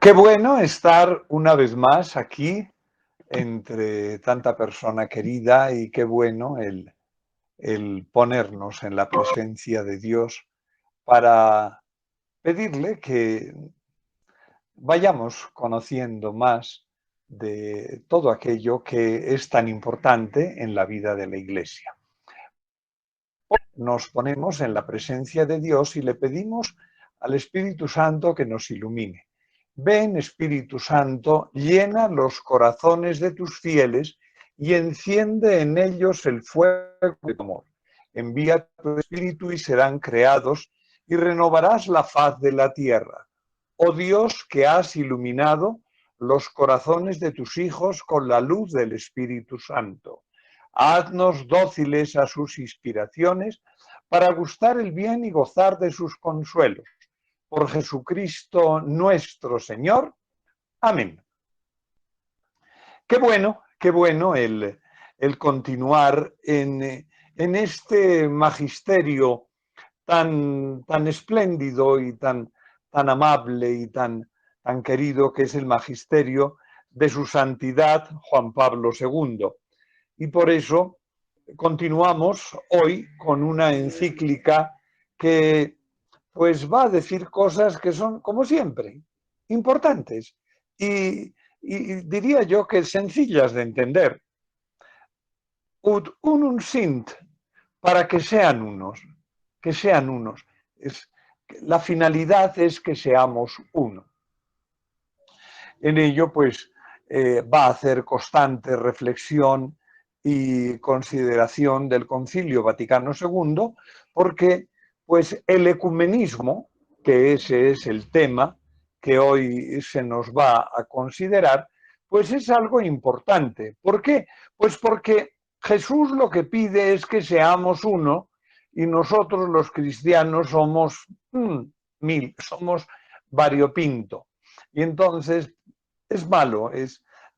Qué bueno estar una vez más aquí entre tanta persona querida y qué bueno el ponernos en la presencia de Dios para pedirle que vayamos conociendo más de todo aquello que es tan importante en la vida de la Iglesia. Nos ponemos en la presencia de Dios y le pedimos al Espíritu Santo que nos ilumine. Ven, Espíritu Santo, llena los corazones de tus fieles y enciende en ellos el fuego de tu amor. Envía tu Espíritu y serán creados y renovarás la faz de la tierra. Oh Dios, que has iluminado los corazones de tus hijos con la luz del Espíritu Santo. Haznos dóciles a sus inspiraciones para gustar el bien y gozar de sus consuelos. Por Jesucristo nuestro Señor. Amén. Qué bueno el continuar en este magisterio tan espléndido y tan amable y tan querido que es el magisterio de su santidad Juan Pablo II. Y por eso continuamos hoy con una encíclica que pues va a decir cosas que son, como siempre, importantes y diría yo que sencillas de entender. Ut unum sint, para que sean unos. La finalidad es que seamos uno. En ello, pues, va a hacer constante reflexión y consideración del Concilio Vaticano II, porque, pues, el ecumenismo, que ese es el tema que hoy se nos va a considerar, pues es algo importante. ¿Por qué? Pues porque Jesús lo que pide es que seamos uno y nosotros los cristianos somos somos variopinto. Y entonces es malo,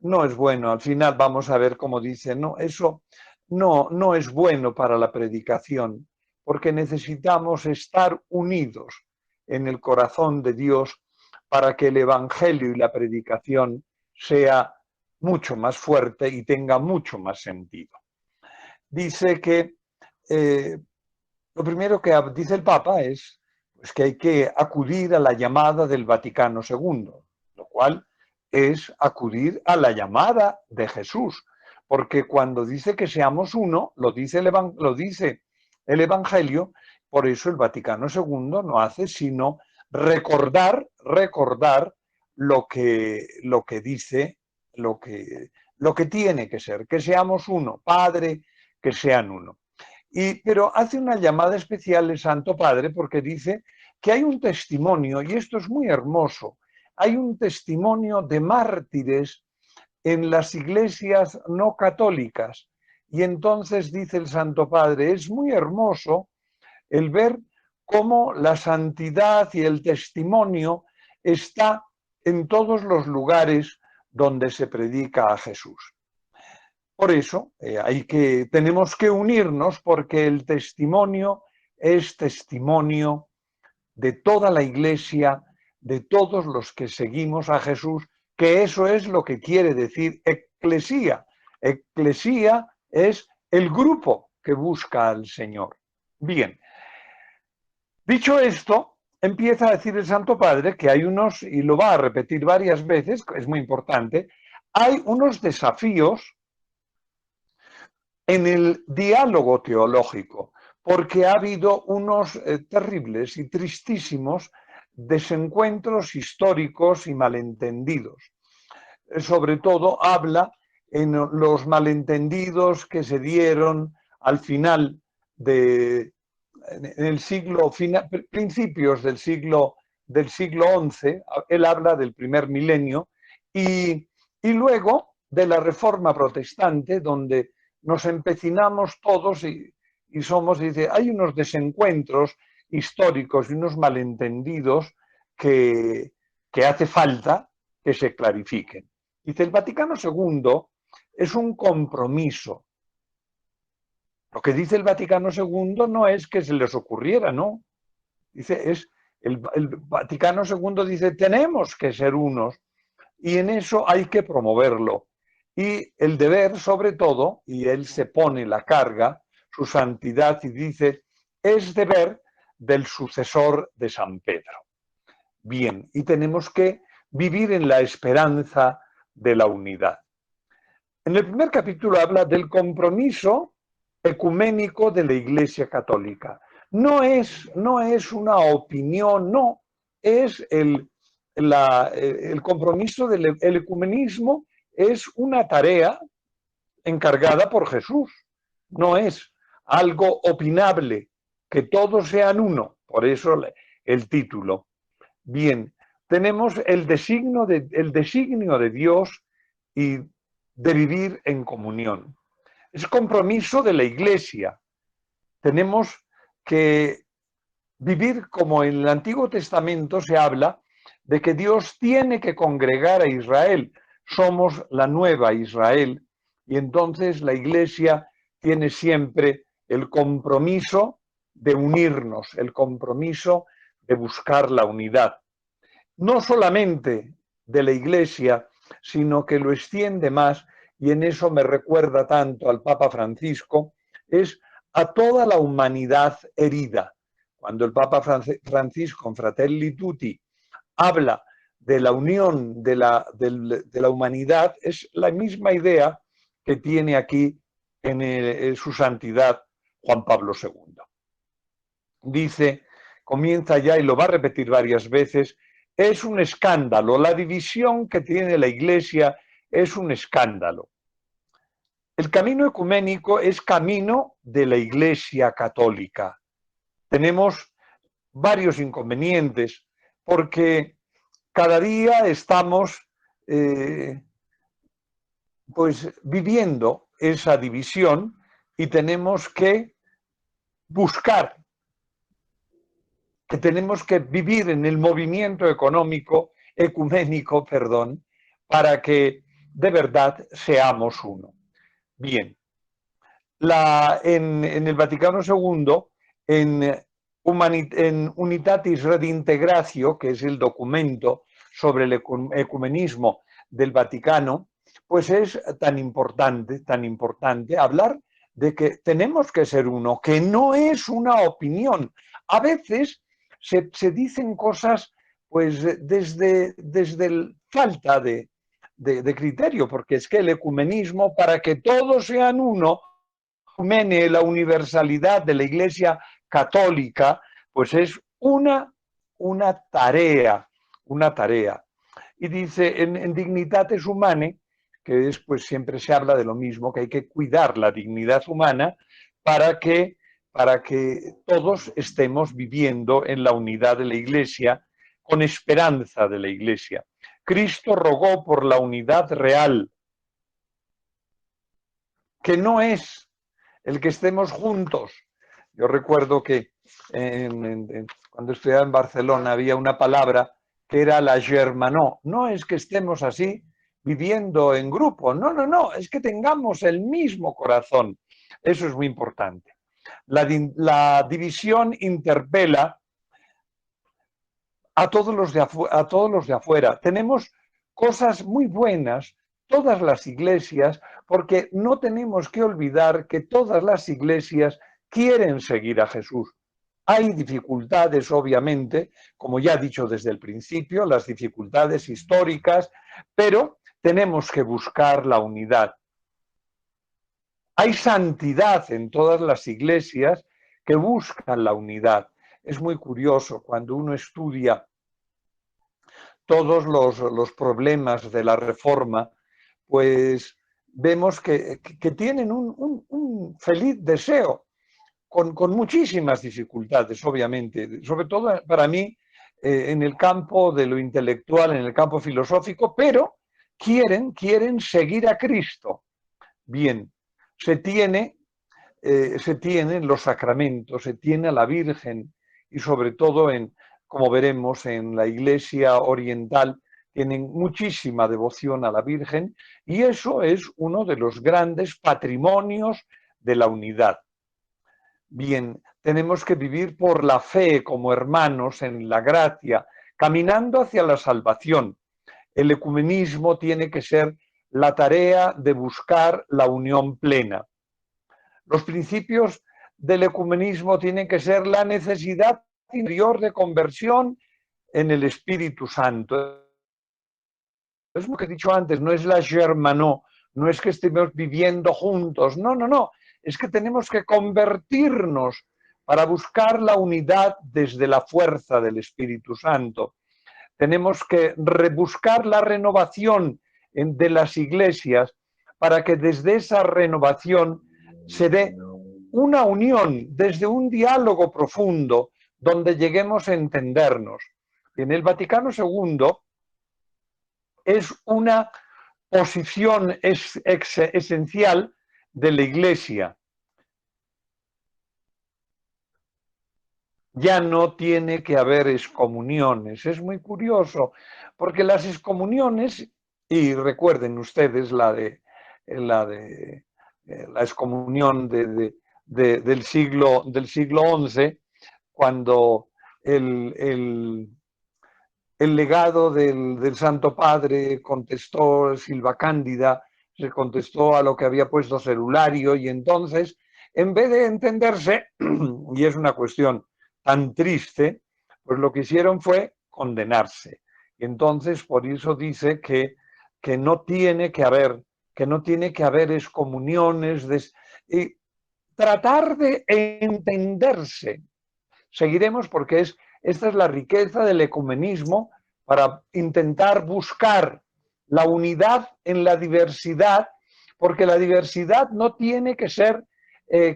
no es bueno. Al final vamos a ver cómo dice, no, eso no es bueno para la predicación, porque necesitamos estar unidos en el corazón de Dios para que el Evangelio y la predicación sea mucho más fuerte y tenga mucho más sentido. Dice que lo primero que dice el Papa es pues, que hay que acudir a la llamada del Vaticano II, lo cual es acudir a la llamada de Jesús, porque cuando dice que seamos uno, lo dice el Evangelio, por eso el Vaticano II no hace sino recordar lo que dice, lo que tiene que ser, que seamos uno, Padre, que sean uno. Pero hace una llamada especial el Santo Padre porque dice que hay un testimonio, y esto es muy hermoso, hay un testimonio de mártires en las iglesias no católicas. Y entonces dice el Santo Padre, es muy hermoso el ver cómo la santidad y el testimonio está en todos los lugares donde se predica a Jesús. Por eso tenemos que unirnos porque el testimonio es testimonio de toda la Iglesia, de todos los que seguimos a Jesús, que eso es lo que quiere decir eclesía. Eclesía es el grupo que busca al Señor. Bien, dicho esto, empieza a decir el Santo Padre que hay unos, y lo va a repetir varias veces, es muy importante, hay unos desafíos en el diálogo teológico, porque ha habido unos terribles y tristísimos desencuentros históricos y malentendidos. Sobre todo habla en los malentendidos que se dieron al final en el principios del siglo XI, él habla del primer milenio, y luego de la Reforma Protestante, donde nos empecinamos todos dice, hay unos desencuentros históricos y unos malentendidos que hace falta que se clarifiquen. Dice, el Vaticano II es un compromiso. Lo que dice el Vaticano II no es que se les ocurriera, ¿no? Dice, El Vaticano II dice, tenemos que ser unos y en eso hay que promoverlo. Y el deber, sobre todo, y él se pone la carga, su santidad, y dice, es deber del sucesor de San Pedro. Bien, y tenemos que vivir en la esperanza de la unidad. En el primer capítulo habla del compromiso ecuménico de la Iglesia Católica. No es una opinión, no, es el compromiso del ecumenismo, es una tarea encargada por Jesús, no es algo opinable, que todos sean uno, por eso el título. Bien, tenemos el designio de Dios y de vivir en comunión. Es compromiso de la Iglesia. Tenemos que vivir como en el Antiguo Testamento se habla de que Dios tiene que congregar a Israel. Somos la nueva Israel y entonces la Iglesia tiene siempre el compromiso de unirnos, el compromiso de buscar la unidad. No solamente de la Iglesia, sino que lo extiende más, y en eso me recuerda tanto al Papa Francisco, es a toda la humanidad herida. Cuando el Papa Francisco, en Fratelli Tutti, habla de la unión de la humanidad, es la misma idea que tiene aquí en su santidad Juan Pablo II. Dice, comienza ya y lo va a repetir varias veces, es un escándalo, la división que tiene la Iglesia es un escándalo. El camino ecuménico es camino de la Iglesia Católica. Tenemos varios inconvenientes porque cada día estamos pues viviendo esa división y tenemos que buscar, que tenemos que vivir en el movimiento ecuménico, para que de verdad seamos uno. Bien, en el Vaticano II, en Unitatis Redintegratio, que es el documento sobre el ecumenismo del Vaticano, pues es tan importante hablar de que tenemos que ser uno, que no es una opinión. A veces se dicen cosas pues desde falta de criterio, porque es que el ecumenismo, para que todos sean uno, la universalidad de la Iglesia Católica, pues es una tarea, una tarea. Y dice en Dignitatis Humanae, que después siempre se habla de lo mismo, que hay que cuidar la dignidad humana para que todos estemos viviendo en la unidad de la Iglesia, con esperanza de la Iglesia. Cristo rogó por la unidad real, que no es el que estemos juntos. Yo recuerdo que cuando estudiaba en Barcelona había una palabra que era la germanó. No es que estemos así viviendo en grupo, no, es que tengamos el mismo corazón. Eso es muy importante. La división interpela a todos los de afuera. Tenemos cosas muy buenas, todas las iglesias, porque no tenemos que olvidar que todas las iglesias quieren seguir a Jesús. Hay dificultades, obviamente, como ya he dicho desde el principio, las dificultades históricas, pero tenemos que buscar la unidad. Hay santidad en todas las iglesias que buscan la unidad. Es muy curioso cuando uno estudia todos los problemas de la Reforma, pues vemos que tienen un feliz deseo, con muchísimas dificultades, obviamente, sobre todo para mí en el campo de lo intelectual, en el campo filosófico, pero quieren seguir a Cristo. Bien, se tienen los sacramentos, se tiene a la Virgen y sobre todo, como veremos, en la Iglesia oriental tienen muchísima devoción a la Virgen y eso es uno de los grandes patrimonios de la unidad. Bien, tenemos que vivir por la fe como hermanos en la gracia, caminando hacia la salvación. El ecumenismo tiene que ser la tarea de buscar la unión plena. Los principios del ecumenismo tienen que ser la necesidad interior de conversión en el Espíritu Santo. Es lo que he dicho antes, no es la germanó, no es que estemos viviendo juntos, no, no, no, es que tenemos que convertirnos para buscar la unidad desde la fuerza del Espíritu Santo. Tenemos que rebuscar la renovación de las iglesias para que desde esa renovación se dé una unión, desde un diálogo profundo, donde lleguemos a entendernos. En el Vaticano II es una posición esencial de la Iglesia. Ya no tiene que haber excomuniones. Es muy curioso, porque las excomuniones, y recuerden ustedes la excomunión del siglo XI, cuando el legado del Santo Padre contestó, Silva Cándida, se contestó a lo que había puesto Celulario, y entonces, en vez de entenderse, y es una cuestión tan triste, pues lo que hicieron fue condenarse. Y entonces, por eso dice que no tiene que haber excomuniones, y tratar de entenderse. Seguiremos porque esta es la riqueza del ecumenismo, para intentar buscar la unidad en la diversidad, porque la diversidad no tiene que ser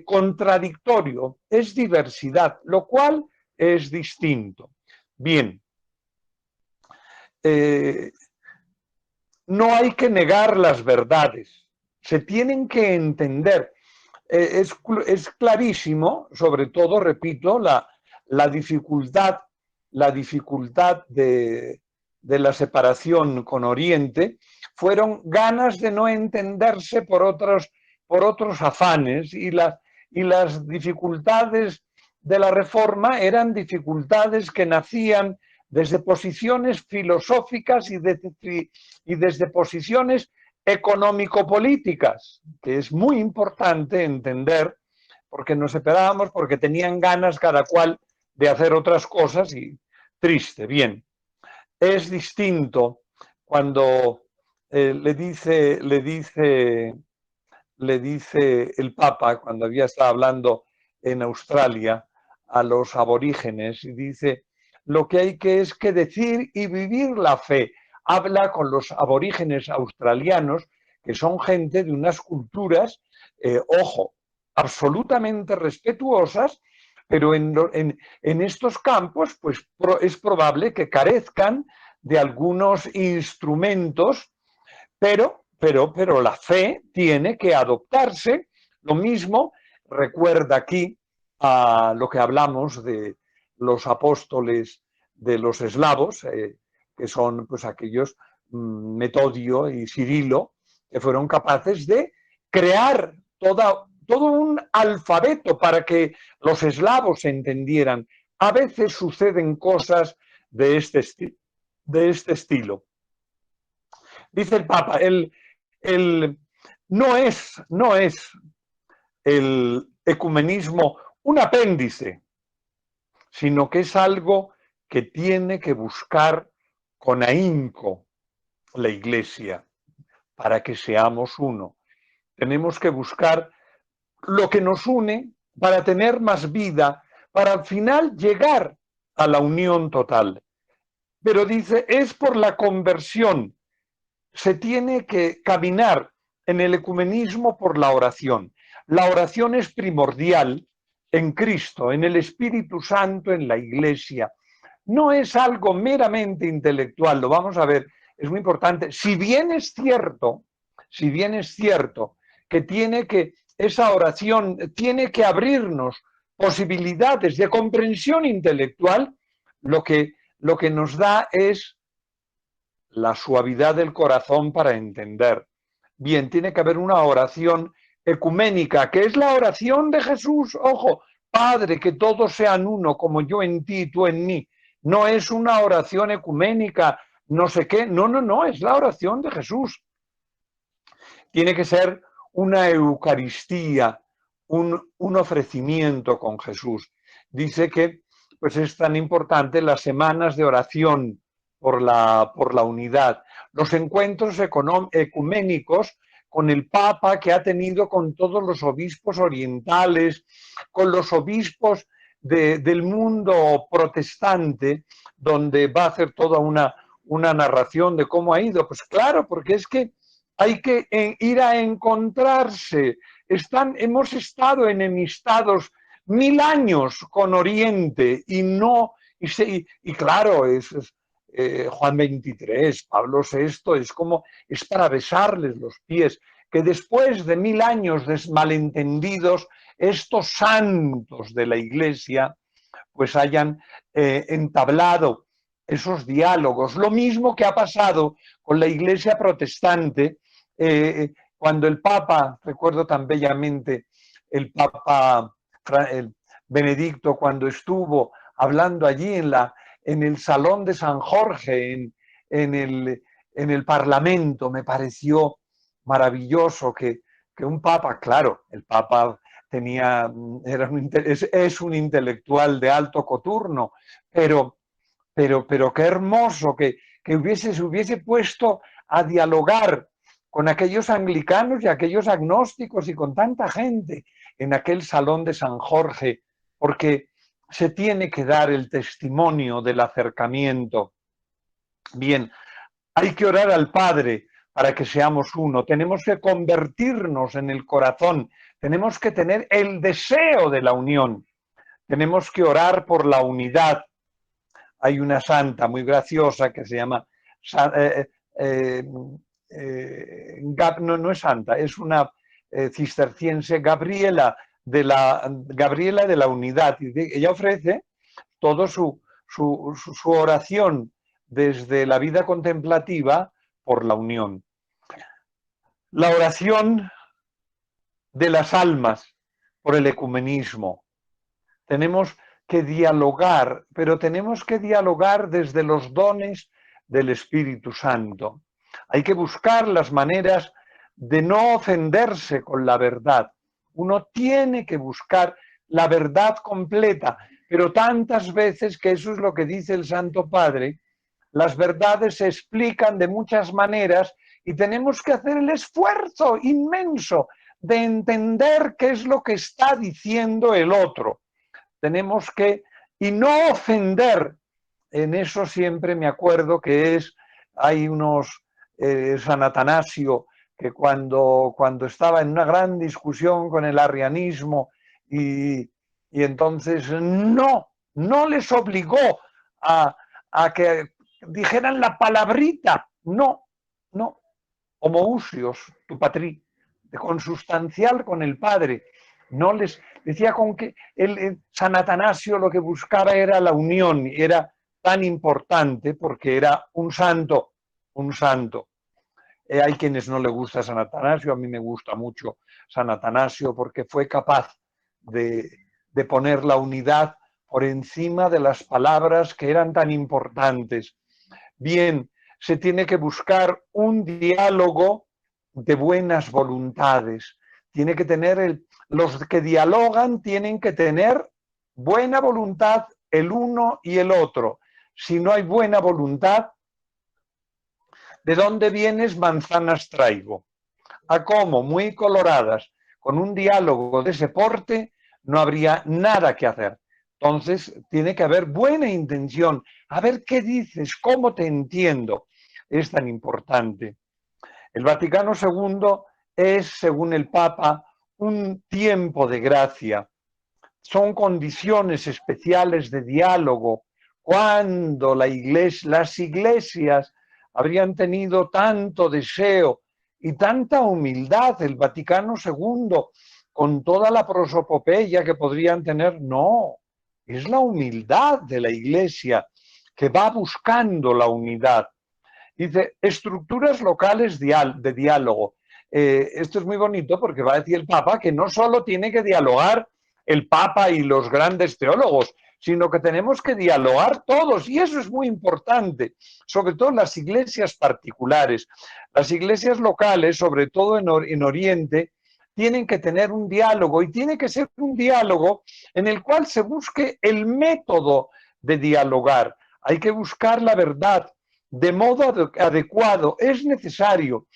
contradictorio, es diversidad, lo cual es distinto. Bien, no hay que negar las verdades, se tienen que entender. Es clarísimo, sobre todo, repito, la dificultad de la separación con Oriente, fueron ganas de no entenderse por otros afanes, y las dificultades de la Reforma eran dificultades que nacían desde posiciones filosóficas y desde posiciones económico-políticas, que es muy importante entender, porque nos separábamos porque tenían ganas cada cual de hacer otras cosas, y triste. Bien, es distinto cuando le dice el Papa, cuando había estado hablando en Australia a los aborígenes, y dice: lo que hay que es que decir y vivir la fe. Habla con los aborígenes australianos, que son gente de unas culturas, ojo, absolutamente respetuosas, pero en estos campos pues es probable que carezcan de algunos instrumentos, pero la fe tiene que adoptarse. Lo mismo recuerda aquí a lo que hablamos de los apóstoles de los eslavos, que son pues aquellos, Metodio y Cirilo, que fueron capaces de crear todo un alfabeto para que los eslavos se entendieran. A veces suceden cosas de este estilo. Dice el Papa, no es el ecumenismo un apéndice, sino que es algo que tiene que buscar con ahínco la Iglesia para que seamos uno. Tenemos que buscar lo que nos une para tener más vida, para al final llegar a la unión total. Pero dice, es por la conversión. Se tiene que caminar en el ecumenismo por la oración. La oración es primordial en Cristo, en el Espíritu Santo, en la Iglesia. No es algo meramente intelectual, lo vamos a ver, es muy importante. Si bien es cierto que esa oración tiene que abrirnos posibilidades de comprensión intelectual, lo que nos da es la suavidad del corazón para entender. Bien, tiene que haber una oración ecuménica, que es la oración de Jesús. Ojo, Padre, que todos sean uno, como yo en ti y tú en mí. No es una oración ecuménica, no sé qué, no, no, no, es la oración de Jesús. Tiene que ser una Eucaristía, un ofrecimiento con Jesús. Dice que pues es tan importante las semanas de oración por la unidad, los encuentros ecuménicos con el Papa que ha tenido con todos los obispos orientales, con los obispos del mundo protestante, donde va a hacer toda una narración de cómo ha ido. Pues claro, porque es que hay que ir a encontrarse. Hemos estado enemistados 1000 años con Oriente y no, y claro, Juan 23, Pablo VI, es para besarles los pies, que después de 1000 años de malentendidos, estos santos de la Iglesia pues hayan entablado esos diálogos. Lo mismo que ha pasado con la Iglesia protestante, cuando el Papa, recuerdo tan bellamente, el Papa el Benedicto, cuando estuvo hablando allí en el Salón de San Jorge, en el Parlamento, me pareció maravilloso que un Papa, claro, el Papa es un intelectual de alto coturno, pero qué hermoso que se hubiese puesto a dialogar con aquellos anglicanos y aquellos agnósticos y con tanta gente en aquel Salón de San Jorge, porque se tiene que dar el testimonio del acercamiento. Bien, hay que orar al Padre para que seamos uno, tenemos que convertirnos en el corazón, tenemos que tener el deseo de la unión, tenemos que orar por la unidad. Hay una santa muy graciosa que se llama, no es santa, es una cisterciense, Gabriela de la Unidad. Y ella ofrece toda su oración desde la vida contemplativa por la unión. La oración de las almas por el ecumenismo. Tenemos que dialogar, pero tenemos que dialogar desde los dones del Espíritu Santo. Hay que buscar las maneras de no ofenderse con la verdad. Uno tiene que buscar la verdad completa, pero tantas veces, que eso es lo que dice el Santo Padre, las verdades se explican de muchas maneras y tenemos que hacer el esfuerzo inmenso de entender qué es lo que está diciendo el otro. Tenemos que, y no ofender, en eso siempre me acuerdo que hay unos, San Atanasio, que cuando estaba en una gran discusión con el arrianismo y entonces no les obligó a que dijeran la palabrita, no, homoousios, tu patrí, de consustancial con el Padre. No les decía con que San Atanasio lo que buscaba era la unión, y era tan importante porque era un santo, un santo. Hay quienes no le gusta San Atanasio, a mí me gusta mucho San Atanasio porque fue capaz de poner la unidad por encima de las palabras que eran tan importantes. Bien, se tiene que buscar un diálogo de buenas voluntades. Tiene que tener los que dialogan tienen que tener buena voluntad el uno y el otro. Si no hay buena voluntad, ¿de dónde vienes? Manzanas traigo. ¿A cómo? Muy coloradas. Con un diálogo de ese porte no habría nada que hacer. Entonces, tiene que haber buena intención. A ver qué dices, cómo te entiendo. Es tan importante. El Vaticano II es, según el Papa, un tiempo de gracia. Son condiciones especiales de diálogo. Cuando las iglesias habrían tenido tanto deseo y tanta humildad, el Vaticano II, con toda la prosopopeya que podrían tener, no, es la humildad de la Iglesia que va buscando la unidad. Dice, estructuras locales de diálogo. Esto es muy bonito porque va a decir el Papa que no solo tiene que dialogar el Papa y los grandes teólogos, sino que tenemos que dialogar todos, y eso es muy importante, sobre todo en las iglesias particulares. Las iglesias locales, sobre todo en Oriente, tienen que tener un diálogo, y tiene que ser un diálogo en el cual se busque el método de dialogar. Hay que buscar la verdad de modo adecuado, es necesario.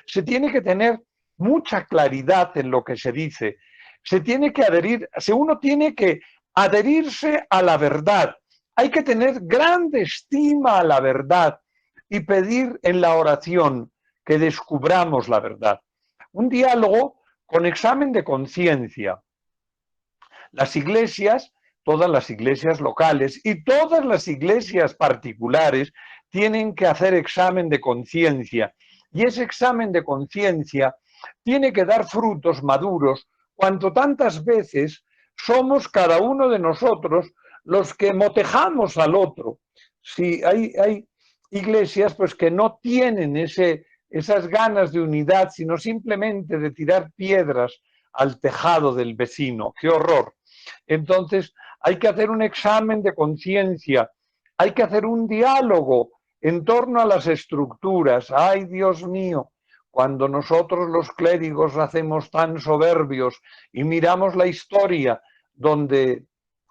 Se tiene que tener mucha claridad en lo que se dice. Se tiene que adherir, uno tiene que adherirse a la verdad. Hay que tener grande estima a la verdad y pedir en la oración que descubramos la verdad. Un diálogo con examen de conciencia. Las iglesias, todas las iglesias locales y todas las iglesias particulares tienen que hacer examen de conciencia, y ese examen de conciencia tiene que dar frutos maduros cuanto tantas veces somos cada uno de nosotros los que motejamos al otro. Si hay iglesias pues que no tienen esas ganas de unidad, sino simplemente de tirar piedras al tejado del vecino. ¡Qué horror! Entonces, hay que hacer un examen de conciencia, hay que hacer un diálogo en torno a las estructuras. ¡Ay, Dios mío! Cuando nosotros los clérigos hacemos tan soberbios y miramos la historia donde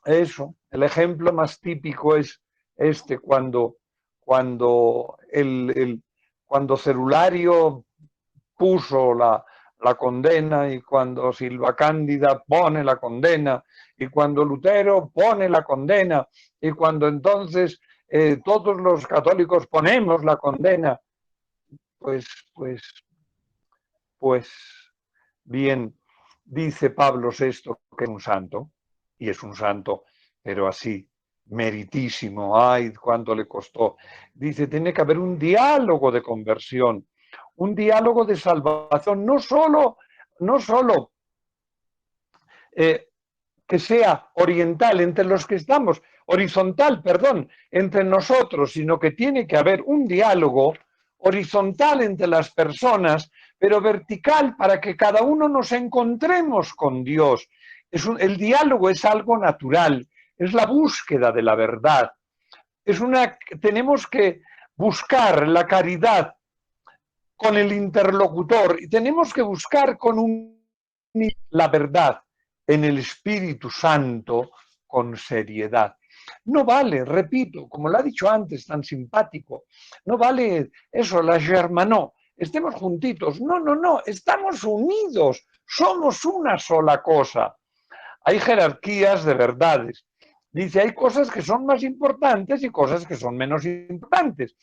eso, el ejemplo más típico es este, cuando Cerulario puso la condena, y cuando Silva Cándida pone la condena, y cuando Lutero pone la condena, y cuando entonces todos los católicos ponemos la condena, pues, pues, pues, bien, dice Pablo VI que es un santo, y es un santo, pero así, meritísimo, ay, cuánto le costó. Dice, tiene que haber un diálogo de conversión, un diálogo de salvación, no solo que sea oriental entre los que estamos, horizontal, perdón, entre nosotros, sino que tiene que haber un diálogo horizontal entre las personas, pero vertical para que cada uno nos encontremos con Dios. El diálogo es algo natural, es la búsqueda de la verdad. Tenemos que buscar la caridad con el interlocutor, y tenemos que buscar la verdad en el Espíritu Santo con seriedad. No vale, repito, como lo ha dicho antes, tan simpático, no vale eso, la germanó, estemos juntitos. No, no, no, estamos unidos, somos una sola cosa. Hay jerarquías de verdades. Dice, hay cosas que son más importantes y cosas que son menos importantes.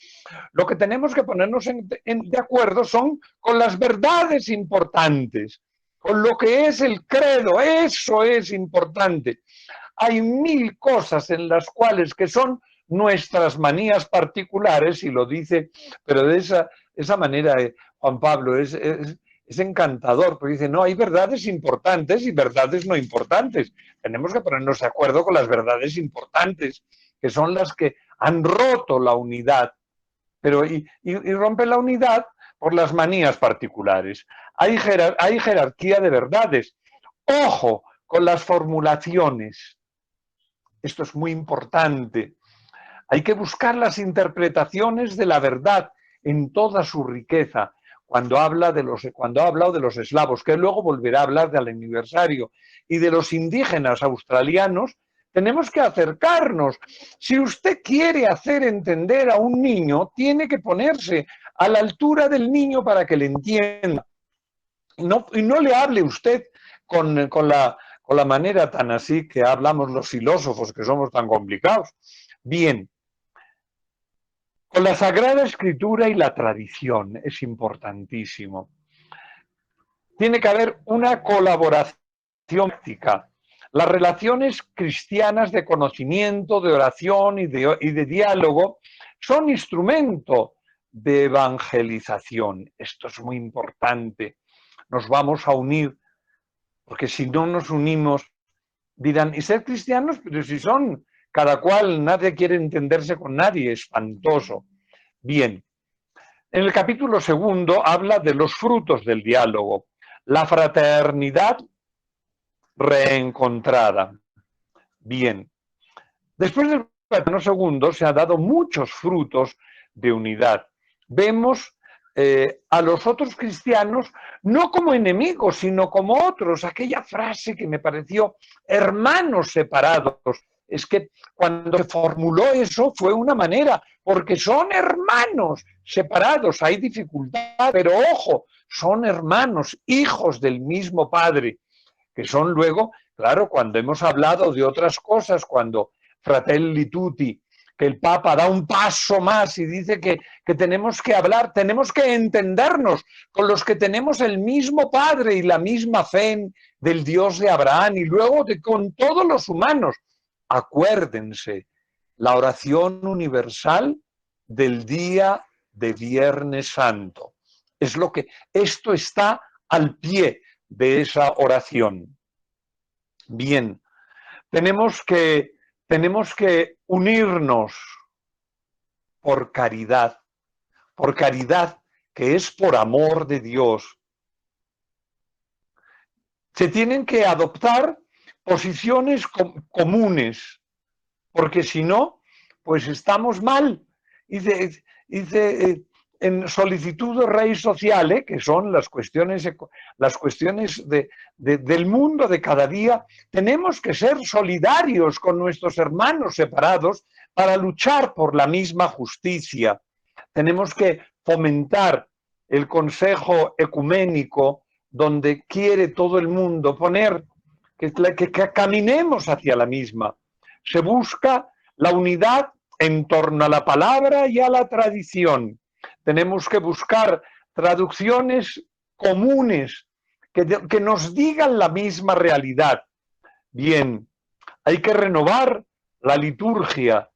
Lo que tenemos que ponernos de acuerdo son con las verdades importantes, con lo que es el credo, eso es importante. Hay mil cosas en las cuales que son nuestras manías particulares, y lo dice, pero de esa manera Juan Pablo es encantador, porque dice, no, hay verdades importantes y verdades no importantes. Tenemos que ponernos de acuerdo con las verdades importantes, que son las que han roto la unidad, pero y rompen la unidad por las manías particulares. Hay jerarquía de verdades. Ojo con las formulaciones. Esto es muy importante. Hay que buscar las interpretaciones de la verdad en toda su riqueza. Cuando ha hablado de los eslavos, que luego volverá a hablar del aniversario, y de los indígenas australianos, tenemos que acercarnos. Si usted quiere hacer entender a un niño, tiene que ponerse a la altura del niño para que le entienda. Y no le hable usted con la manera tan así que hablamos los filósofos, que somos tan complicados. Bien. Con la Sagrada Escritura y la tradición es importantísimo. Tiene que haber una colaboración práctica. Las relaciones cristianas de conocimiento, de oración y de diálogo son instrumento de evangelización. Esto es muy importante. Nos vamos a unir, porque si no nos unimos, dirán, ¿y ser cristianos? Pero si son cada cual, nadie quiere entenderse con nadie, espantoso. Bien, en el capítulo 2 habla de los frutos del diálogo. La fraternidad, reencontrada. Bien, después del Vaticano II se han dado muchos frutos de unidad. Vemos a los otros cristianos no como enemigos, sino como otros. Aquella frase que me pareció hermanos separados. Es que cuando se formuló eso fue una manera, porque son hermanos separados, hay dificultad, pero ojo, son hermanos, hijos del mismo Padre, que son luego, claro, cuando hemos hablado de otras cosas, cuando Fratelli Tutti, que el Papa da un paso más y dice que tenemos que hablar, tenemos que entendernos con los que tenemos el mismo Padre y la misma fe del Dios de Abraham y luego con todos los humanos. Acuérdense, la oración universal del día de Viernes Santo. Es lo que, esto está al pie de esa oración. Bien, tenemos que unirnos por caridad que es por amor de Dios. Se tienen que adoptar posiciones comunes, porque si no, pues estamos mal. Dice en solicitud rei sociale, que son las cuestiones del mundo de cada día, tenemos que ser solidarios con nuestros hermanos separados para luchar por la misma justicia. Tenemos que fomentar el consejo ecuménico donde quiere todo el mundo poner que caminemos hacia la misma. Se busca la unidad en torno a la palabra y a la tradición. Tenemos que buscar traducciones comunes que nos digan la misma realidad. Bien, hay que renovar la liturgia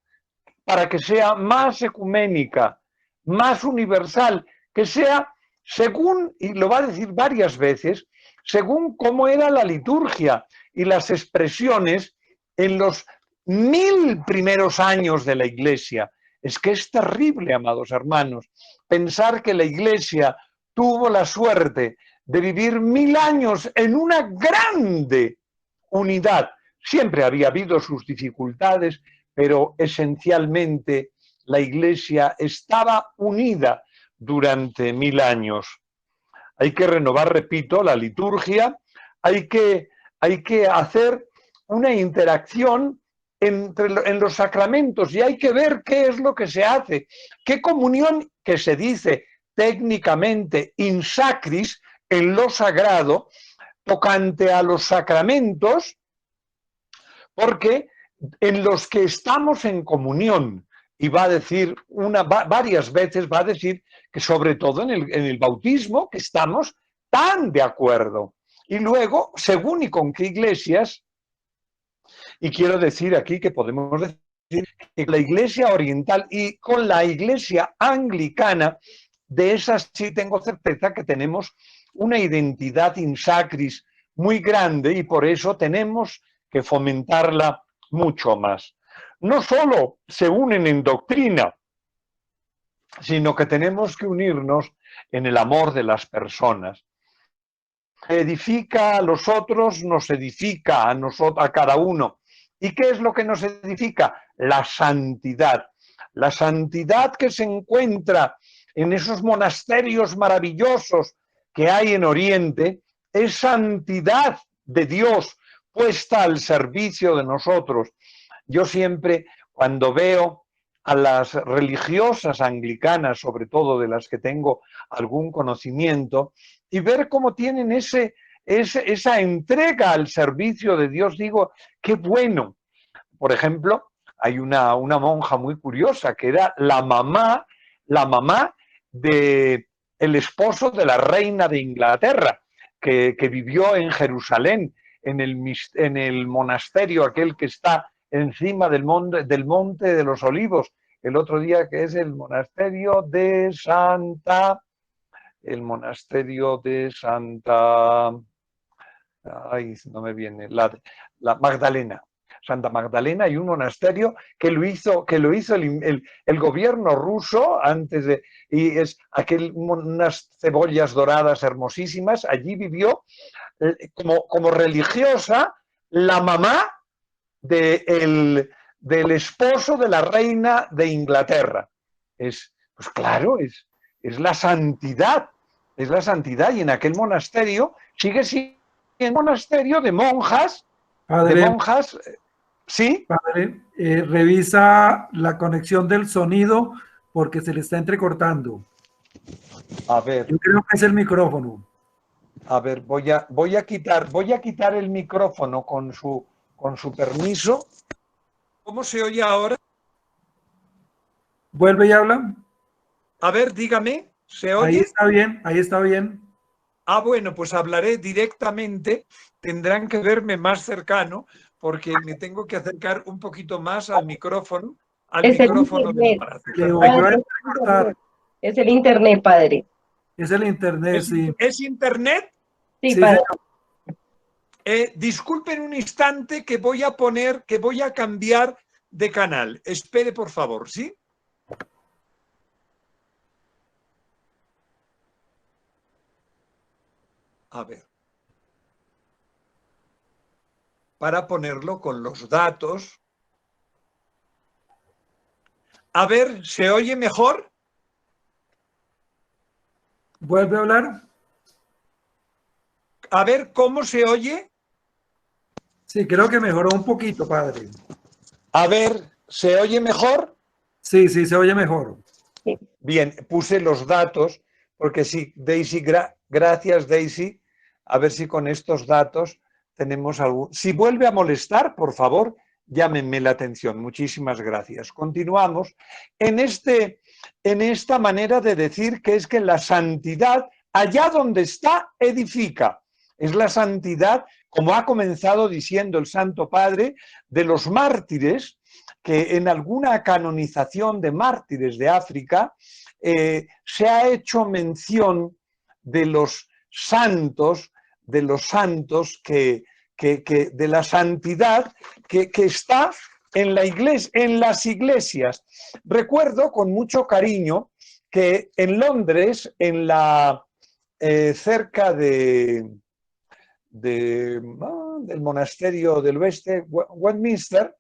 para que sea más ecuménica, más universal, que sea según, y lo va a decir varias veces, según cómo era la liturgia y las expresiones en los 1000 primeros años de la Iglesia. Es que es terrible, amados hermanos, pensar que la Iglesia tuvo la suerte de vivir 1000 años en una grande unidad. Siempre había habido sus dificultades, pero esencialmente la Iglesia estaba unida durante 1000 años. Hay que renovar, repito, la liturgia, hay que hacer una interacción en los sacramentos y hay que ver qué es lo que se hace, qué comunión que se dice técnicamente in sacris, en lo sagrado, tocante a los sacramentos, porque en los que estamos en comunión, y va a decir varias veces, va a decir que sobre todo en el bautismo, que estamos tan de acuerdo. Y luego, según y con qué iglesias, y quiero decir aquí que podemos decir que la iglesia oriental y con la iglesia anglicana, de esas sí tengo certeza que tenemos una identidad in sacris muy grande y por eso tenemos que fomentarla mucho más. No solo se unen en doctrina, sino que tenemos que unirnos en el amor de las personas. Edifica a los otros, nos edifica a cada uno. ¿Y qué es lo que nos edifica? La santidad. La santidad que se encuentra en esos monasterios maravillosos que hay en Oriente es santidad de Dios puesta al servicio de nosotros. Yo siempre, cuando veo a las religiosas anglicanas, sobre todo de las que tengo algún conocimiento, y ver cómo tienen esa entrega al servicio de Dios, digo, qué bueno. Por ejemplo, hay una monja muy curiosa que era la mamá del esposo de la reina de Inglaterra, que vivió en Jerusalén, en el monasterio aquel que está encima del monte de los Olivos, el otro día, que es el monasterio de Santa, ay, no me viene, la Magdalena. Santa Magdalena, hay un monasterio que lo hizo el gobierno ruso antes de, y es unas cebollas doradas hermosísimas. Allí vivió como religiosa, la mamá del esposo de la reina de Inglaterra. Pues claro, es la santidad, es la santidad. Y en aquel monasterio sigue siendo un monasterio de monjas, Padre, ¿sí? padre, revisa la conexión del sonido porque se le está entrecortando. A ver, Yo creo que es el micrófono. voy a quitar el micrófono con su permiso. ¿Cómo se oye ahora? Vuelve y habla. A ver, dígame, ¿se Ahí oye? está bien, ahí está bien. Ah, bueno, pues hablaré directamente. Tendrán que verme más cercano porque me tengo que acercar un poquito más al micrófono Es el del internet. aparato. Le volvió a Padre, entrecortar. es el internet, padre. Es el internet, sí. ¿Es internet? Sí, Sí, padre. señor. Disculpen un instante que voy a cambiar de canal. Espere, por favor, ¿sí? A ver. Para ponerlo con los datos. A ver, ¿se oye mejor? Vuelve a hablar. A ver, ¿cómo se oye? Sí, creo que mejoró un poquito, padre. A ver, ¿se oye mejor? Sí, sí, se oye mejor. Bien, puse los datos, porque sí, Daisy, gracias Daisy, a ver si con estos datos tenemos algo. Si vuelve a molestar, por favor, llámenme la atención. Muchísimas gracias. Continuamos en esta manera de decir que es que la santidad, allá donde está, edifica. Es la santidad, como ha comenzado diciendo el Santo Padre, de los mártires, que en alguna canonización de mártires de África se ha hecho mención de los santos, de la santidad que está en la iglesia, en las iglesias. Recuerdo con mucho cariño que en Londres, cerca del monasterio del oeste, Westminster,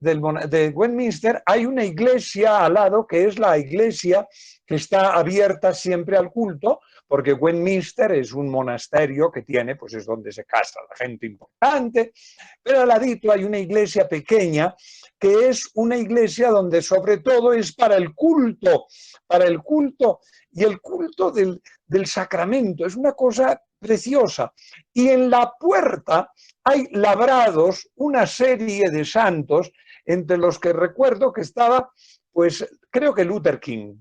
de Westminster, hay una iglesia al lado que es la iglesia que está abierta siempre al culto, porque Westminster es un monasterio que tiene, pues es donde se casa la gente importante, pero al ladito hay una iglesia pequeña que es una iglesia donde sobre todo es para el culto y el culto del sacramento, es una cosa preciosa. Y en la puerta hay labrados una serie de santos, entre los que recuerdo que estaba, pues creo que Luther King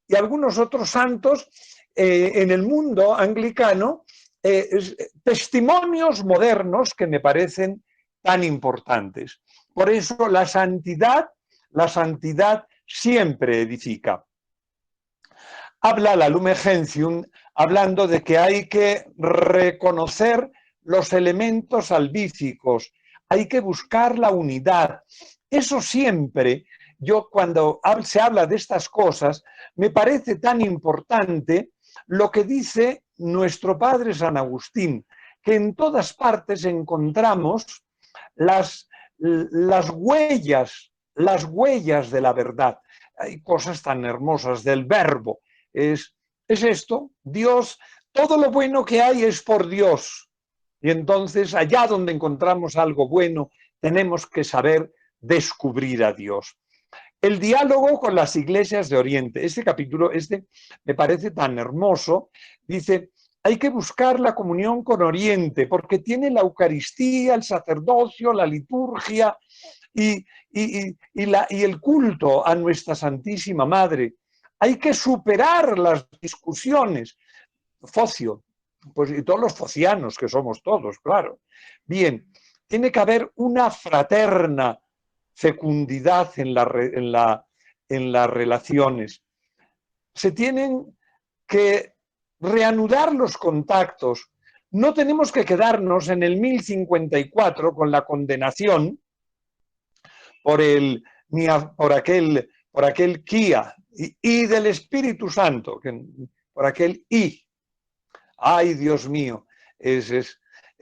y algunos otros santos en el mundo anglicano, testimonios modernos que me parecen tan importantes. Por eso la santidad siempre edifica. Habla la Lumen Gentium hablando de que hay que reconocer los elementos salvíficos, hay que buscar la unidad. Eso siempre, yo cuando se habla de estas cosas, me parece tan importante lo que dice nuestro padre San Agustín, que en todas partes encontramos las huellas de la verdad. Hay cosas tan hermosas del verbo. Es esto, Dios, todo lo bueno que hay es por Dios. Y entonces, allá donde encontramos algo bueno, tenemos que saber descubrir a Dios. El diálogo con las iglesias de Oriente. Este capítulo, me parece tan hermoso. Dice, hay que buscar la comunión con Oriente, porque tiene la Eucaristía, el sacerdocio, la liturgia y el culto a nuestra Santísima Madre. Hay que superar las discusiones. Focio, pues, y todos los focianos que somos todos, claro. Bien, tiene que haber una fraterna fecundidad en las relaciones. Se tienen que reanudar los contactos. No tenemos que quedarnos en el 1054 con la condenación por aquel Kia y del Espíritu Santo, por aquel I. Ay, Dios mío,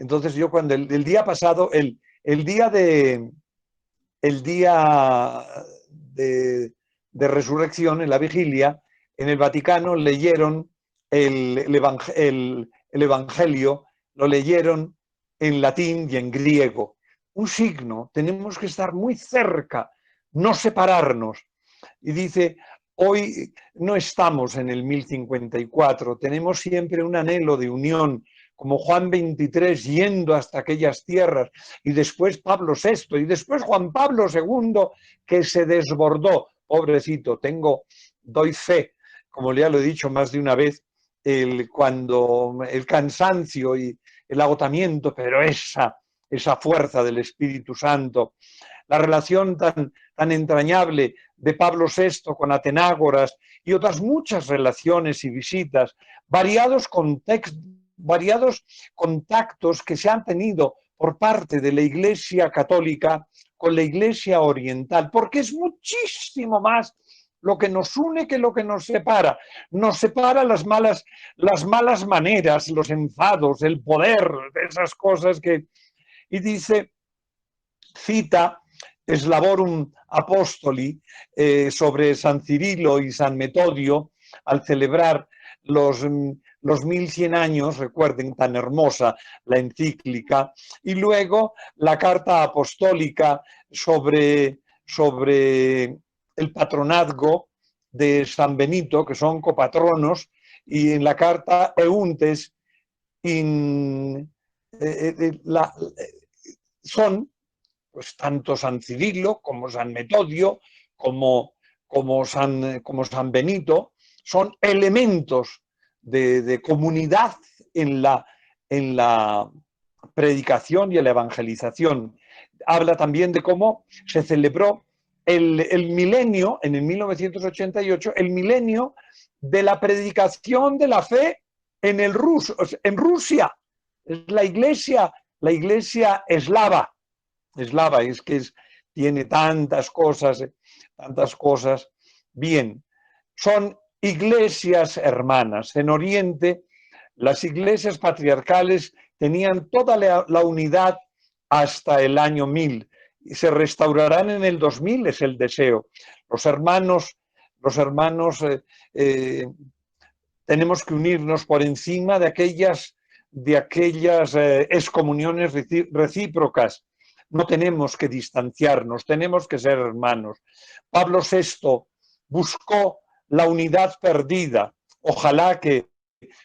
Entonces yo cuando el día pasado, el día de resurrección, en la vigilia, en el Vaticano leyeron el Evangelio, lo leyeron en latín y en griego. Un signo, tenemos que estar muy cerca, no separarnos. Y dice, hoy no estamos en el 1054, tenemos siempre un anhelo de unión, como Juan XXIII yendo hasta aquellas tierras, y después Pablo VI, y después Juan Pablo II, que se desbordó. Pobrecito, doy fe, como ya lo he dicho más de una vez, cuando el cansancio y el agotamiento, pero esa fuerza del Espíritu Santo, la relación tan entrañable de Pablo VI con Atenágoras y otras muchas relaciones y visitas, variados contactos que se han tenido por parte de la Iglesia católica con la Iglesia oriental, porque es muchísimo más lo que nos une que lo que nos separa. Nos separa las malas maneras, los enfados, el poder, esas cosas que... Y dice, cita Slavorum Apostoli sobre San Cirilo y San Metodio al celebrar los 1100 años, recuerden, tan hermosa la encíclica, y luego la carta apostólica sobre el patronazgo de San Benito, que son copatronos, y en la carta Euntes son pues tanto San Cirilo como San Metodio, como San Benito, son elementos de comunidad en la predicación y en la evangelización. Habla también de cómo se celebró el milenio, en el 1988, el milenio de la predicación de la fe en Rusia. Es la iglesia eslava. Es que tiene tantas cosas. Bien, son iglesias hermanas. En Oriente, las iglesias patriarcales tenían toda la unidad hasta el año 1000 y se restaurarán en el 2000, es el deseo. Los hermanos tenemos que unirnos por encima de aquellas excomuniones recíprocas. No tenemos que distanciarnos, tenemos que ser hermanos. Pablo VI buscó la unidad perdida. Ojalá que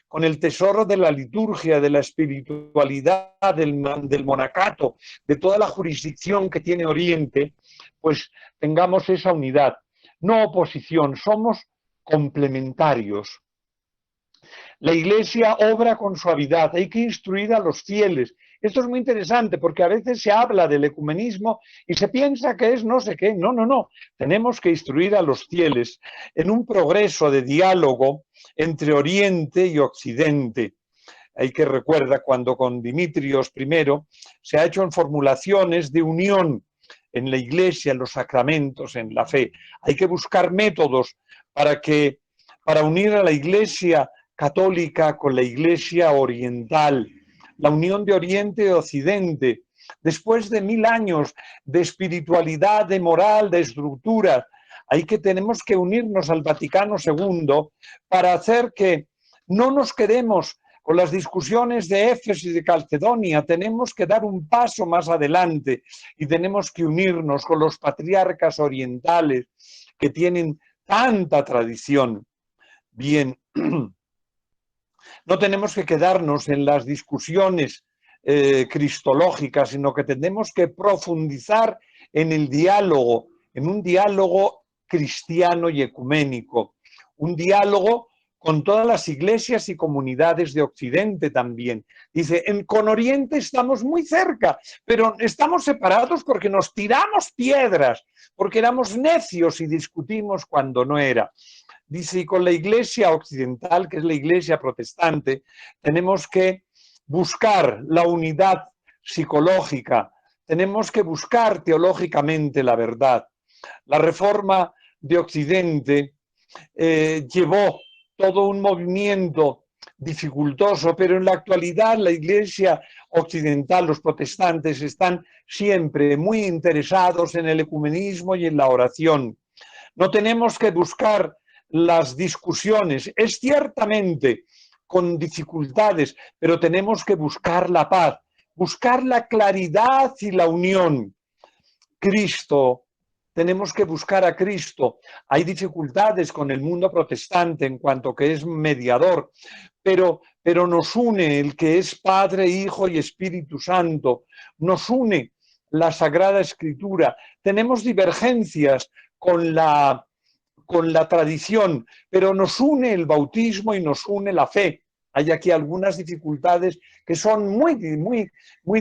con el tesoro de la liturgia, de la espiritualidad, del monacato, de toda la jurisdicción que tiene Oriente, pues tengamos esa unidad. No oposición, somos complementarios. La Iglesia obra con suavidad, hay que instruir a los fieles. Esto es muy interesante porque a veces se habla del ecumenismo y se piensa que es no sé qué. No. Tenemos que instruir a los fieles en un progreso de diálogo entre Oriente y Occidente. Hay que recordar cuando con Dimitrios I se ha hecho en formulaciones de unión en la Iglesia, en los sacramentos, en la fe. Hay que buscar métodos para unir a la Iglesia católica con la Iglesia oriental, la unión de Oriente y Occidente, después de 1000 años de espiritualidad, de moral, de estructura. Tenemos que unirnos al Vaticano II para hacer que no nos quedemos con las discusiones de Éfeso y de Calcedonia, tenemos que dar un paso más adelante y tenemos que unirnos con los patriarcas orientales que tienen tanta tradición. Bien, no tenemos que quedarnos en las discusiones cristológicas, sino que tenemos que profundizar en el diálogo, en un diálogo cristiano y ecuménico, un diálogo con todas las iglesias y comunidades de Occidente también. Dice, con Oriente estamos muy cerca, pero estamos separados porque nos tiramos piedras, porque éramos necios y discutimos cuando no era. Dice, y con la iglesia occidental, que es la iglesia protestante, tenemos que buscar la unidad psicológica, tenemos que buscar teológicamente la verdad. La reforma de Occidente llevó todo un movimiento dificultoso, pero en la actualidad la Iglesia occidental, los protestantes, están siempre muy interesados en el ecumenismo y en la oración. No tenemos que buscar las discusiones, es ciertamente con dificultades, pero tenemos que buscar la paz, buscar la claridad y la unión. Cristo, tenemos que buscar a Cristo. Hay dificultades con el mundo protestante en cuanto que es mediador, pero nos une el que es Padre, Hijo y Espíritu Santo, nos une la Sagrada Escritura. Tenemos divergencias con la tradición, pero nos une el bautismo y nos une la fe. Hay aquí algunas dificultades que son muy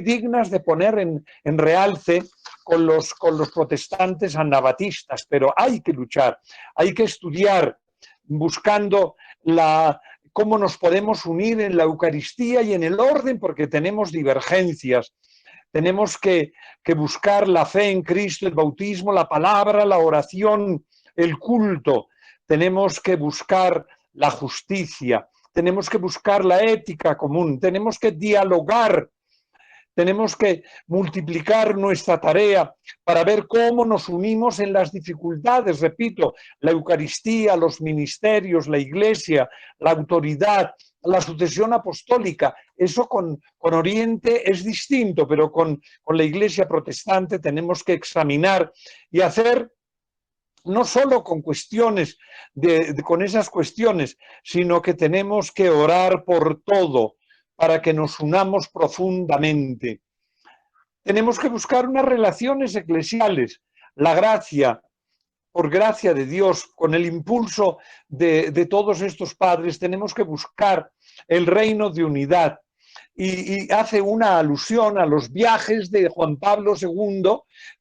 dignas de poner en realce con los protestantes anabatistas, pero hay que luchar, hay que estudiar buscando cómo nos podemos unir en la Eucaristía y en el orden, porque tenemos divergencias. Tenemos que buscar la fe en Cristo, el bautismo, la palabra, la oración, el culto. Tenemos que buscar la justicia, tenemos que buscar la ética común, tenemos que dialogar, tenemos que multiplicar nuestra tarea para ver cómo nos unimos en las dificultades. Repito, la Eucaristía, los ministerios, la Iglesia, la autoridad, la sucesión apostólica. Eso con Oriente es distinto, pero con la Iglesia protestante tenemos que examinar y hacer no solo con cuestiones, con esas cuestiones, sino que tenemos que orar por todo para que nos unamos profundamente. Tenemos que buscar unas relaciones eclesiales, la gracia, por gracia de Dios, con el impulso de todos estos padres, tenemos que buscar el reino de unidad. Y hace una alusión a los viajes de Juan Pablo II,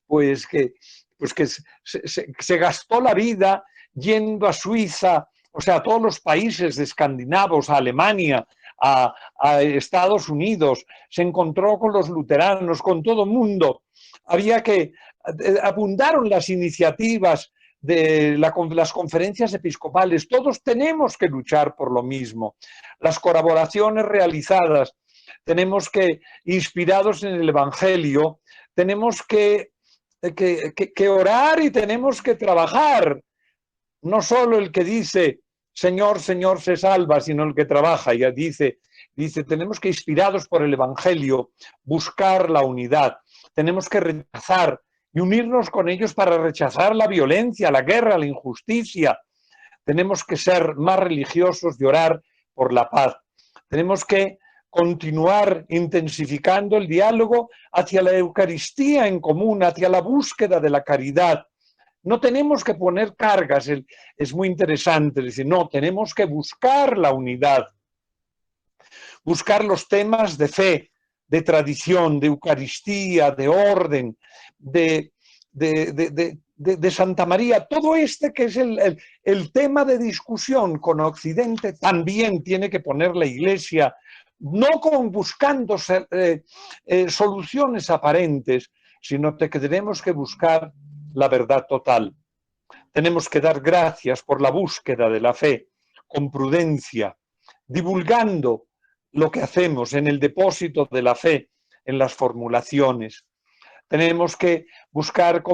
pues que se gastó la vida yendo a Suiza, o sea, a todos los países escandinavos, a Alemania, a Estados Unidos, se encontró con los luteranos, con todo el mundo. Abundaron las iniciativas de las conferencias episcopales. Todos tenemos que luchar por lo mismo. Las colaboraciones realizadas, tenemos que, inspirados en el Evangelio, tenemos que orar y tenemos que trabajar. No solo el que dice Señor, Señor se salva, sino el que trabaja. Ya dice, tenemos que, inspirados por el Evangelio, buscar la unidad. Tenemos que rechazar y unirnos con ellos para rechazar la violencia, la guerra, la injusticia. Tenemos que ser más religiosos y orar por la paz. Tenemos que continuar intensificando el diálogo hacia la Eucaristía en común, hacia la búsqueda de la caridad. No tenemos que poner cargas, es muy interesante decir, no, tenemos que buscar la unidad, buscar los temas de fe, de tradición, de Eucaristía, de orden, de Santa María. Todo que es el tema de discusión con Occidente, también tiene que poner la Iglesia, no buscando soluciones aparentes, sino que tenemos que buscar la verdad total. Tenemos que dar gracias por la búsqueda de la fe, con prudencia, divulgando lo que hacemos en el depósito de la fe, en las formulaciones. Tenemos que buscar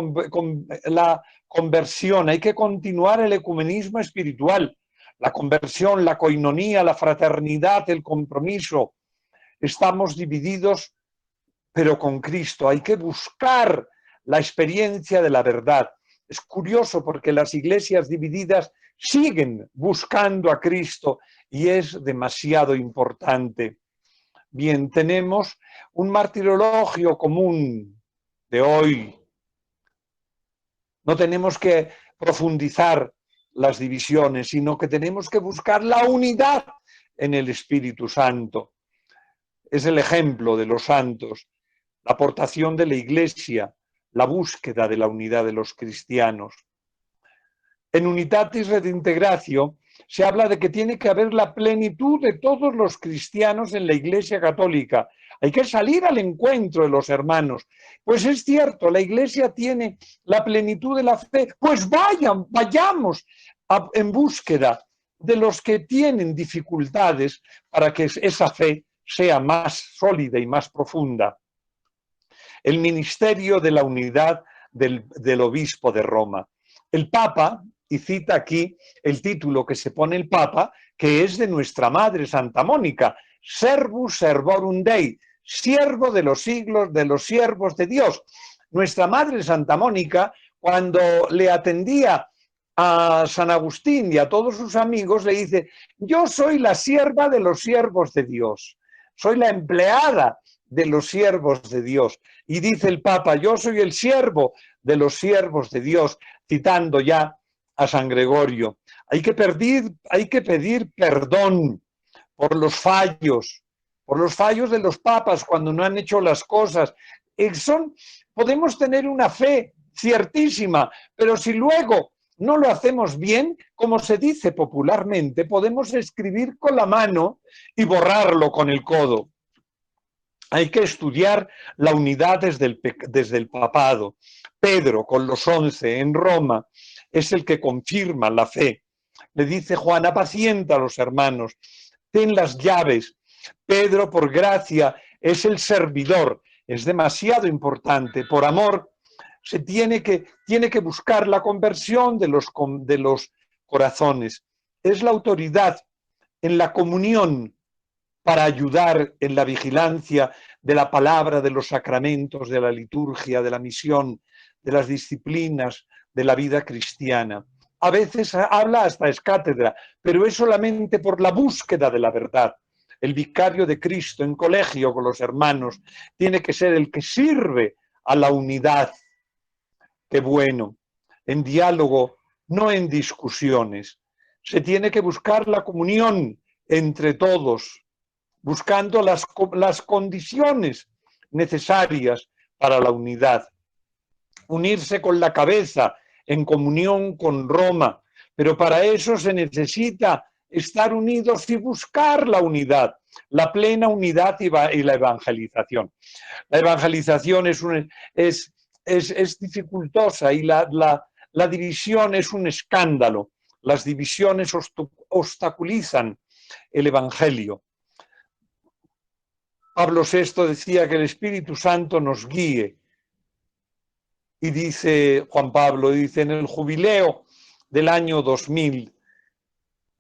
la conversión, hay que continuar el ecumenismo espiritual, la conversión, la coinonía, la fraternidad, el compromiso. Estamos divididos, pero con Cristo. Hay que buscar la experiencia de la verdad. Es curioso porque las iglesias divididas siguen buscando a Cristo y es demasiado importante. Bien, tenemos un martirologio común de hoy. No tenemos que profundizar las divisiones, sino que tenemos que buscar la unidad en el Espíritu Santo. Es el ejemplo de los santos, la aportación de la Iglesia, la búsqueda de la unidad de los cristianos. En Unitatis Redintegratio se habla de que tiene que haber la plenitud de todos los cristianos en la Iglesia católica. Hay que salir al encuentro de los hermanos. Pues es cierto, la Iglesia tiene la plenitud de la fe. Pues vayamos en búsqueda de los que tienen dificultades para que esa fe sea más sólida y más profunda. El ministerio de la unidad del obispo de Roma. El Papa, y cita aquí el título que se pone el Papa, que es de nuestra Madre Santa Mónica, Servus Servorum Dei, siervo de los siglos, de los siervos de Dios. Nuestra Madre Santa Mónica, cuando le atendía a San Agustín y a todos sus amigos, le dice: yo soy la sierva de los siervos de Dios, soy la empleada de los siervos de Dios. Y dice el Papa: yo soy el siervo de los siervos de Dios, citando ya a San Gregorio. Hay que pedir perdón por los fallos de los papas cuando no han hecho las cosas. Podemos tener una fe ciertísima, pero si luego no lo hacemos bien, como se dice popularmente, podemos escribir con la mano y borrarlo con el codo. Hay que estudiar la unidad desde el papado. Pedro, con los 11 en Roma, es el que confirma la fe. Le dice Juan: apacienta a los hermanos, ten las llaves. Pedro, por gracia, es el servidor. Es demasiado importante. Por amor, se tiene que buscar la conversión de los corazones. Es la autoridad en la comunión para ayudar en la vigilancia de la palabra, de los sacramentos, de la liturgia, de la misión, de las disciplinas de la vida cristiana. A veces habla hasta es cátedra, pero es solamente por la búsqueda de la verdad. El vicario de Cristo en colegio con los hermanos tiene que ser el que sirve a la unidad. Qué bueno. En diálogo, no en discusiones. Se tiene que buscar la comunión entre todos, buscando las condiciones necesarias para la unidad. Unirse con la cabeza en comunión con Roma, pero para eso se necesita estar unidos y buscar la unidad, la plena unidad y la evangelización. La evangelización es dificultosa y la división es un escándalo. Las divisiones obstaculizan el evangelio. Pablo VI decía que el Espíritu Santo nos guíe. Y dice Juan Pablo, dice en el jubileo del año 2000,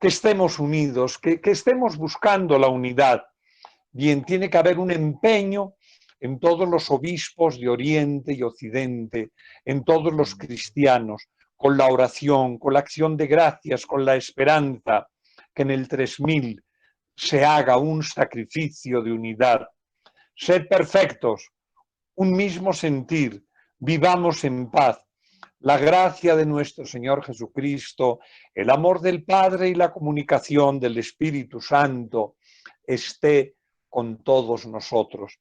que estemos unidos, que estemos buscando la unidad. Bien, tiene que haber un empeño en todos los obispos de Oriente y Occidente, en todos los cristianos, con la oración, con la acción de gracias, con la esperanza, que en el 3000 se haga un sacrificio de unidad. Sed perfectos, un mismo sentir, vivamos en paz. La gracia de nuestro Señor Jesucristo, el amor del Padre y la comunicación del Espíritu Santo esté con todos nosotros.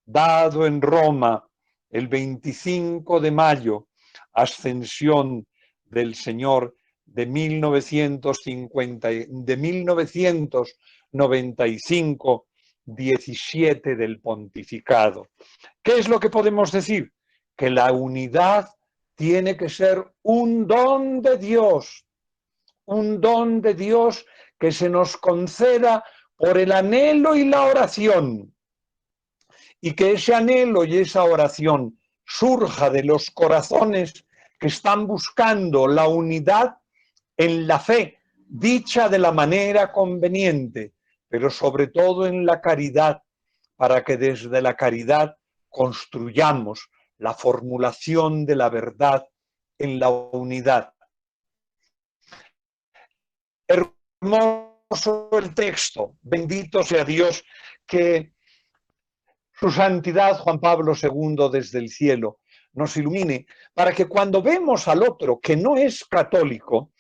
Dado en Roma el 25 de mayo, ascensión del Señor de 1995, 17 del pontificado. ¿Qué es lo que podemos decir? Que la unidad tiene que ser un don de Dios que se nos conceda por el anhelo y la oración, y que ese anhelo y esa oración surja de los corazones que están buscando la unidad en la fe, dicha de la manera conveniente, pero sobre todo en la caridad, para que desde la caridad construyamos la formulación de la verdad en la unidad. Hermoso el texto, bendito sea Dios, que su santidad Juan Pablo II desde el cielo nos ilumine, para que cuando vemos al otro que no es católico,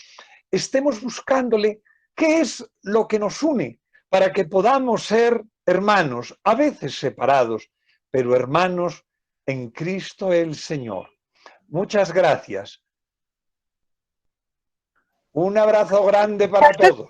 estemos buscándole qué es lo que nos une, para que podamos ser hermanos, a veces separados, pero hermanos en Cristo el Señor. Muchas gracias. Un abrazo grande para todos.